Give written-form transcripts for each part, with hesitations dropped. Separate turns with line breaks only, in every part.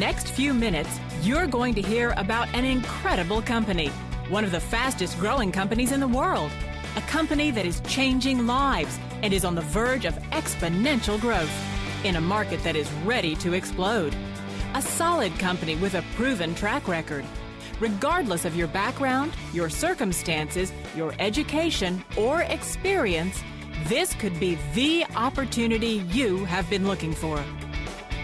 next few minutes, you're going to hear about an incredible company, one of the fastest growing companies in the world, a company that is changing lives and is on the verge of exponential growth in a market that is ready to explode. A solid company with a proven track record. Regardless of your background, your circumstances, your education, or experience, this could be the opportunity you have been looking for.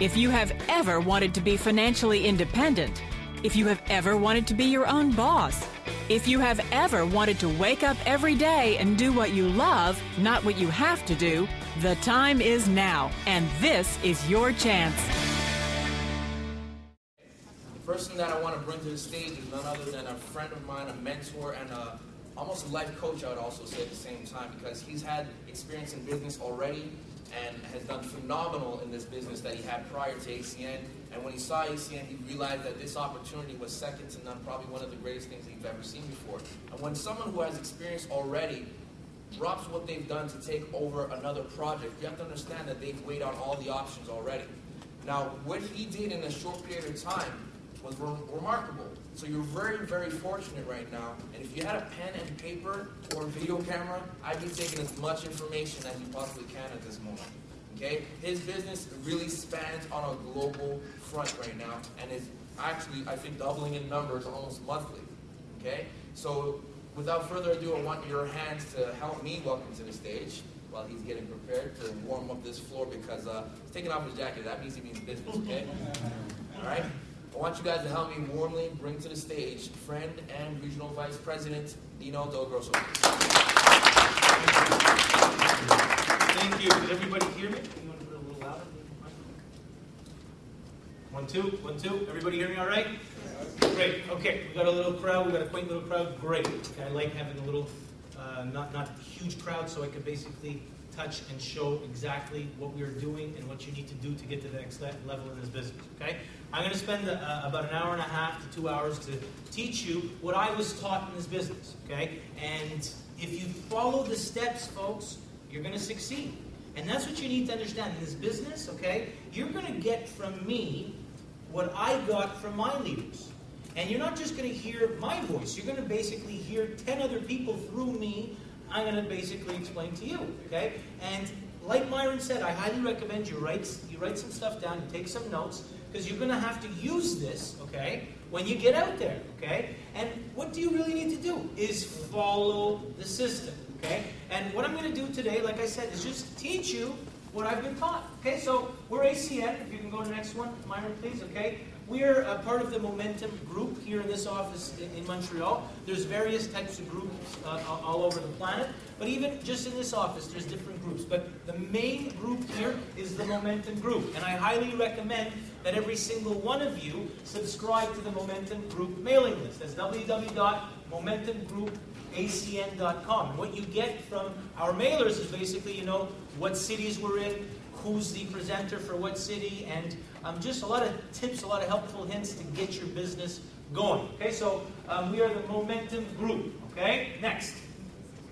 If you have ever wanted to be financially independent, if you have ever wanted to be your own boss, if you have ever wanted to wake up every day and do what you love, not what you have to do, the time is now, and this is your chance.
The first thing that I want to bring to the stage is none other than a friend of mine, a mentor, and almost a life coach, I would also say at the same time, because he's had experience in business already and has done phenomenal in this business that he had prior to ACN. And when he saw ACN, he realized that this opportunity was second to none, probably one of the greatest things he's ever seen before. And when someone who has experience already drops what they've done to take over another project, you have to understand that they've weighed out all the options already. Now, what he did in a short period of time was remarkable. So you're very, very fortunate right now. And if you had a pen and paper or a video camera, I'd be taking as much information as you possibly can at this moment. Okay? His business really spans on a global front right now and is actually, I think, doubling in numbers almost monthly. Okay? So without further ado, I want your hands to help me welcome to the stage while he's getting prepared to warm up this floor because he's taking off his jacket. That means he means business, okay? All right? I want you guys to help me warmly bring to the stage friend and Regional Vice President Dino Del Grosso.
Thank you. Did everybody hear me? You want to put it a little louder? 1, 2, 1, 2. Everybody hear me all right? Great. Okay. We got a little crowd. We got a quaint little crowd. Great. Okay. I like having a little, not a huge crowd, so I could basically touch and show exactly what we are doing and what you need to do to get to the next level in this business, okay? I'm going to spend about an hour and a half to 2 hours to teach you what I was taught in this business, okay? And if you follow the steps, folks, you're going to succeed. And that's what you need to understand. In this business, okay, you're going to get from me what I got from my leaders. And you're not just going to hear my voice. You're going to basically hear 10 other people through me. I'm going to basically explain to you, okay? And like Myron said, I highly recommend you write some stuff down, you take some notes, because you're going to have to use this, okay, when you get out there, okay? And what do you really need to do is follow the system, okay? And what I'm going to do today, like I said, is just teach you what I've been taught, okay? So we're ACN. If you can go to the next one, Myron, please, okay? We're a part of the Momentum Group here in this office in Montreal. There's various types of groups all over the planet, but even just in this office, there's different groups. But the main group here is the Momentum Group, and I highly recommend that every single one of you subscribe to the Momentum Group mailing list. That's www.momentumgroupacn.com. And what you get from our mailers is basically, you know, what cities we're in, who's the presenter for what city, and just a lot of tips, a lot of helpful hints to get your business going. Okay, so we are the Momentum Group. Okay, next.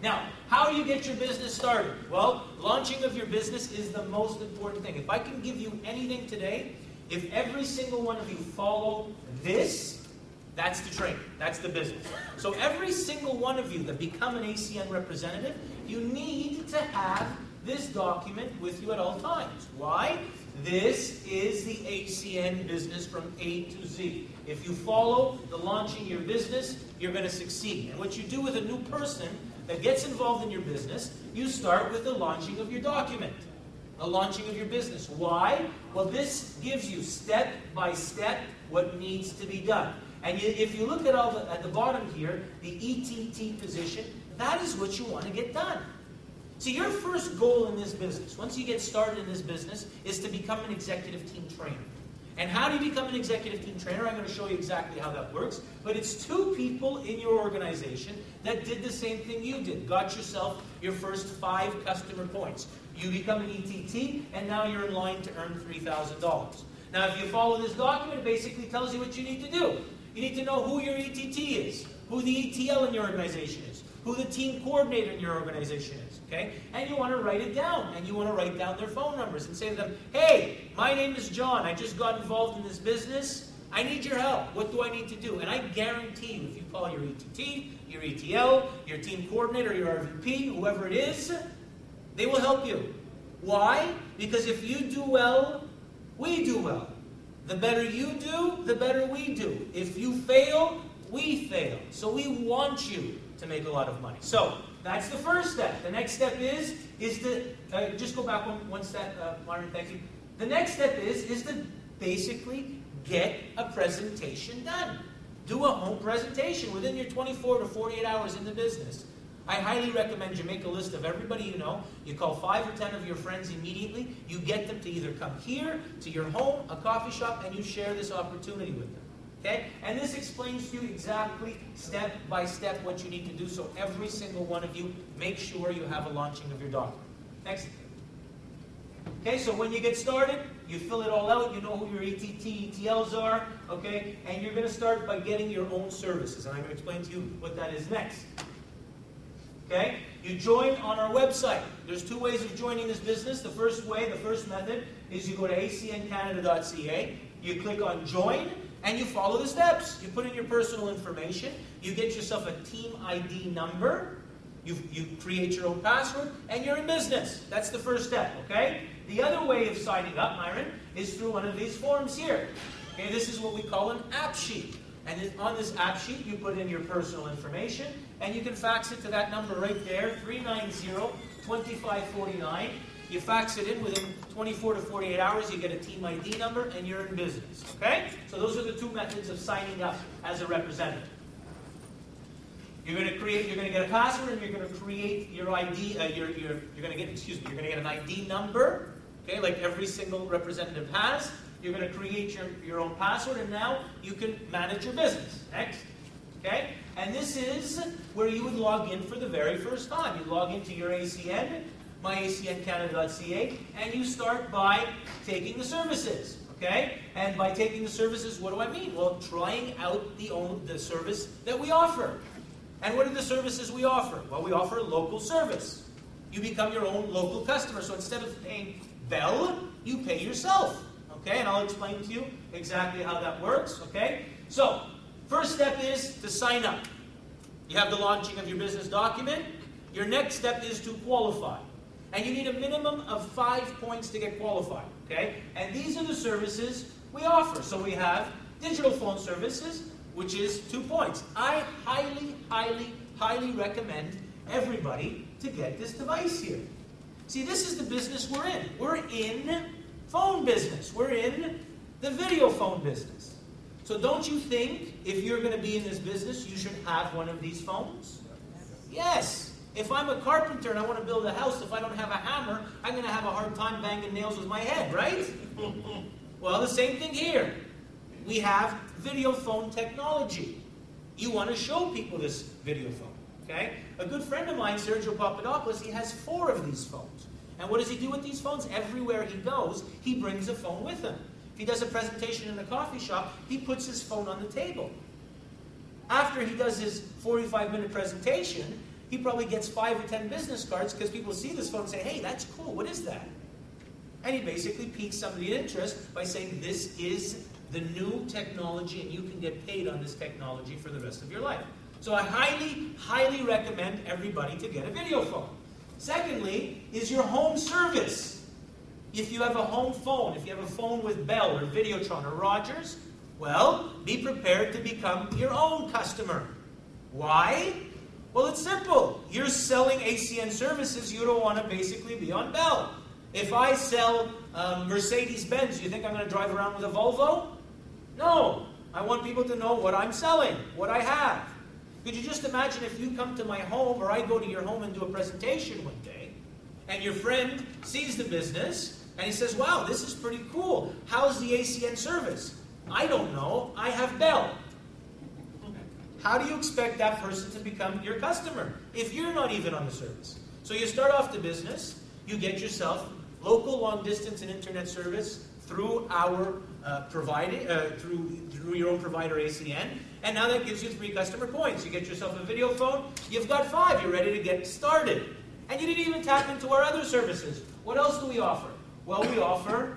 Now, how do you get your business started? Well, launching of your business is the most important thing. If I can give you anything today, if every single one of you follow this, that's the training. That's the business. So every single one of you that become an ACN representative, you need to have this document with you at all times. Why? This is the ACN business from A to Z. If you follow the launching your business, you're going to succeed. And what you do with a new person that gets involved in your business, you start with the launching of your document, the launching of your business. Why? Well, this gives you step by step what needs to be done. And if you look at the bottom here, the ETT position, that is what you want to get done. So your first goal in this business, once you get started in this business, is to become an executive team trainer. And how do you become an executive team trainer? I'm going to show you exactly how that works. But it's 2 people in your organization that did the same thing you did. Got yourself your first 5 customer points. You become an ETT, and now you're in line to earn $3,000. Now, if you follow this document, it basically tells you what you need to do. You need to know who your ETT is, who the ETL in your organization is, who the team coordinator in your organization is, okay? And you want to write it down, and you want to write down their phone numbers and say to them, hey, my name is John. I just got involved in this business. I need your help. What do I need to do? And I guarantee you, if you call your ETT, your ETL, your team coordinator, your RVP, whoever it is, they will help you. Why? Because if you do well, we do well. The better you do, the better we do. If you fail, we fail. So we want you to make a lot of money. So that's the first step. The next step is to, just go back one step, Martin, thank you. The next step is to basically get a presentation done. Do a home presentation within your 24 to 48 hours in the business. I highly recommend you make a list of everybody you know. You call 5 or 10 of your friends immediately. You get them to either come here, to your home, a coffee shop, and you share this opportunity with them. Okay? And this explains to you exactly, step by step, what you need to do. So every single one of you, make sure you have a launching of your document. Next. Okay, so when you get started, you fill it all out. You know who your ETT, ETLs are. Okay? And you're going to start by getting your own services. And I'm going to explain to you what that is next. Okay? You join on our website. There's 2 ways of joining this business. The first way, the first method, is you go to acncanada.ca, you click on join, and you follow the steps. You put in your personal information, you get yourself a team ID number, you create your own password, and you're in business. That's the first step, okay? The other way of signing up, Myron, is through one of these forms here. Okay, this is what we call an app sheet. And on this app sheet, you put in your personal information, and you can fax it to that number right there, 390-2549. You fax it in within 24 to 48 hours, you get a team ID number, and you're in business. Okay? So those are the 2 methods of signing up as a representative. You're going to get a password, and you're going to create your ID. You're going to get an ID number. Okay, like every single representative has. You're going to create your own password, and now you can manage your business. Next. Okay? And this is where you would log in for the very first time. You log into your ACN, myacncanada.ca, and you start by taking the services. Okay? And by taking the services, what do I mean? Well, trying out the service that we offer. And what are the services we offer? Well, we offer local service. You become your own local customer. So instead of paying Bell, you pay yourself. Okay, and I'll explain to you exactly how that works, okay? So, first step is to sign up. You have the launching of your business document. Your next step is to qualify. And you need a minimum of 5 points to get qualified, okay? And these are the services we offer. So we have digital phone services, which is 2 points. I highly, highly, highly recommend everybody to get this device here. See, this is the business we're in. We're in phone business. We're in the video phone business. So don't you think if you're going to be in this business, you should have one of these phones? Yes. If I'm a carpenter and I want to build a house, if I don't have a hammer, I'm going to have a hard time banging nails with my head, right? Well, the same thing here. We have video phone technology. You want to show people this video phone, okay? A good friend of mine, Sergio Papadopoulos, he has 4 of these phones. And what does he do with these phones? Everywhere he goes, he brings a phone with him. If he does a presentation in a coffee shop, he puts his phone on the table. After he does his 45-minute presentation, he probably gets 5 or 10 business cards because people see this phone and say, hey, that's cool, what is that? And he basically piques somebody's interest by saying, this is the new technology and you can get paid on this technology for the rest of your life. So I highly, highly recommend everybody to get a video phone. Secondly, is your home service. If you have a home phone, if you have a phone with Bell or Videotron or Rogers, well, be prepared to become your own customer. Why? Well, it's simple. You're selling ACN services, you don't want to basically be on Bell. If I sell Mercedes-Benz, you think I'm going to drive around with a Volvo? No. I want people to know what I'm selling, what I have. Could you just imagine if you come to my home or I go to your home and do a presentation one day and your friend sees the business and he says, wow, this is pretty cool. How's the ACN service? I don't know. I have Bell. How do you expect that person to become your customer if you're not even on the service? So you start off the business, you get yourself local long distance and internet service through our through your own provider ACN, and now that gives you 3 customer points. You get yourself a video phone, you've got 5, you're ready to get started. And you didn't even tap into our other services. What else do we offer? Well, we offer